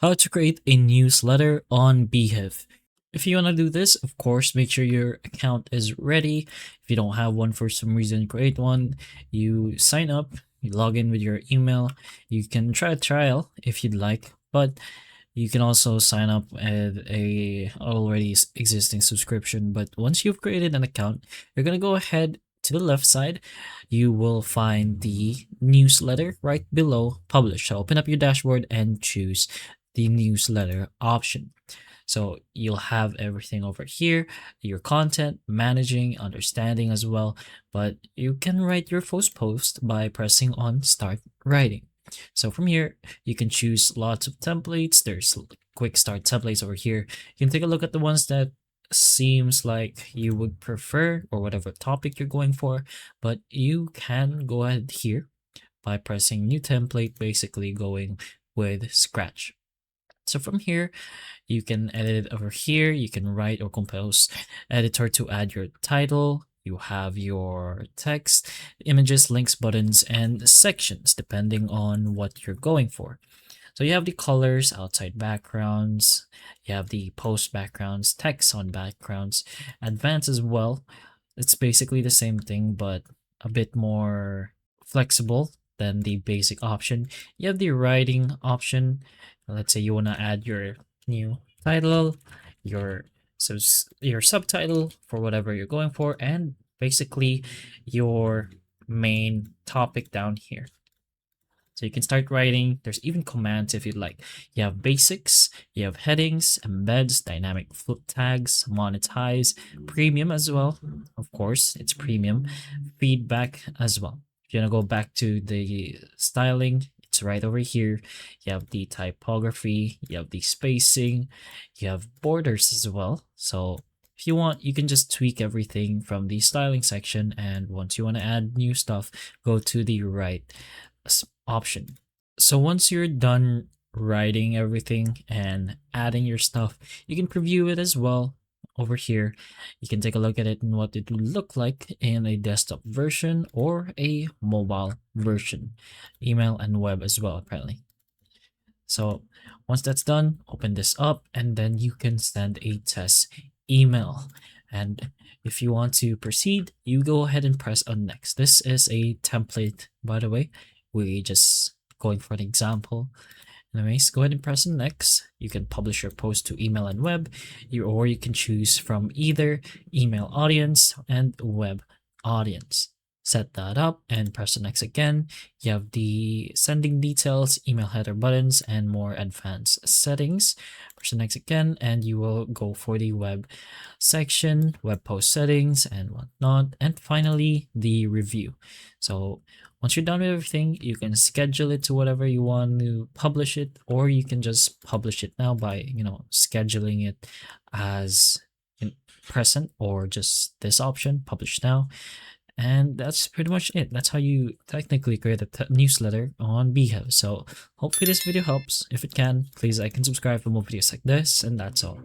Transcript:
How to create a newsletter on Beehiiv. If you want to do this, of course, make sure your account is ready. If you don't have one for some reason, create one. You sign up, you log in with your email. You can try a trial if you'd like, but you can also sign up at a already existing subscription. But once you've created an account, you're going to go ahead to the left side. You will find the newsletter right below publish. So open up your dashboard and choose the newsletter option. So you'll have everything over here, your content, managing, understanding as well, but you can write your first post by pressing on start writing. So from here, you can choose lots of templates. There's quick start templates over here. You can take a look at the ones that seems like you would prefer or whatever topic you're going for, but you can go ahead here by pressing new template, basically going with Scratch. So from here, you can edit it over here. You can write or compose editor to add your title. You have your text, images, links, buttons, and sections depending on what you're going for. So you have the colors, outside backgrounds, you have the post backgrounds, text on backgrounds, advanced as well. It's basically the same thing, but a bit more flexible than the basic option. You have the writing option. Let's say you want to add your new title, your your subtitle for whatever you're going for, and basically your main topic down here. So you can start writing. There's even commands if you'd like. You have basics, you have headings, embeds, dynamic foot tags, monetize, premium as well. Of course, it's premium. Feedback as well. If you want to go back to the styling, it's right over here. You have the typography, you have the spacing, you have borders as well. So if you want, you can just tweak everything from the styling section. And once you want to add new stuff, go to the right option. So once you're done writing everything and adding your stuff, you can preview it as well over here. You can take a look at it and what it would look like in a desktop version or a mobile version, email and web as well, apparently. So once that's done, open this up and then you can send a test email. And if you want to proceed, you go ahead and press on next. This is a template, by the way. We just going for an example. Anyways, go ahead and press on next. You can publish your post to email and web, or you can choose from either email audience and web audience. Set that up and press on next again. You have the sending details, email header buttons, and more advanced settings. Press on next again, and you will go for the web section, web post settings, and whatnot. And finally, the review. So once you're done with everything, you can schedule it to whatever you want to publish it, or you can just publish it now by, scheduling it as in present or just this option, publish now. And that's pretty much it. That's how you technically create a newsletter on Beehiiv. So hopefully this video helps. If it can, please like and subscribe for more videos like this, and that's all.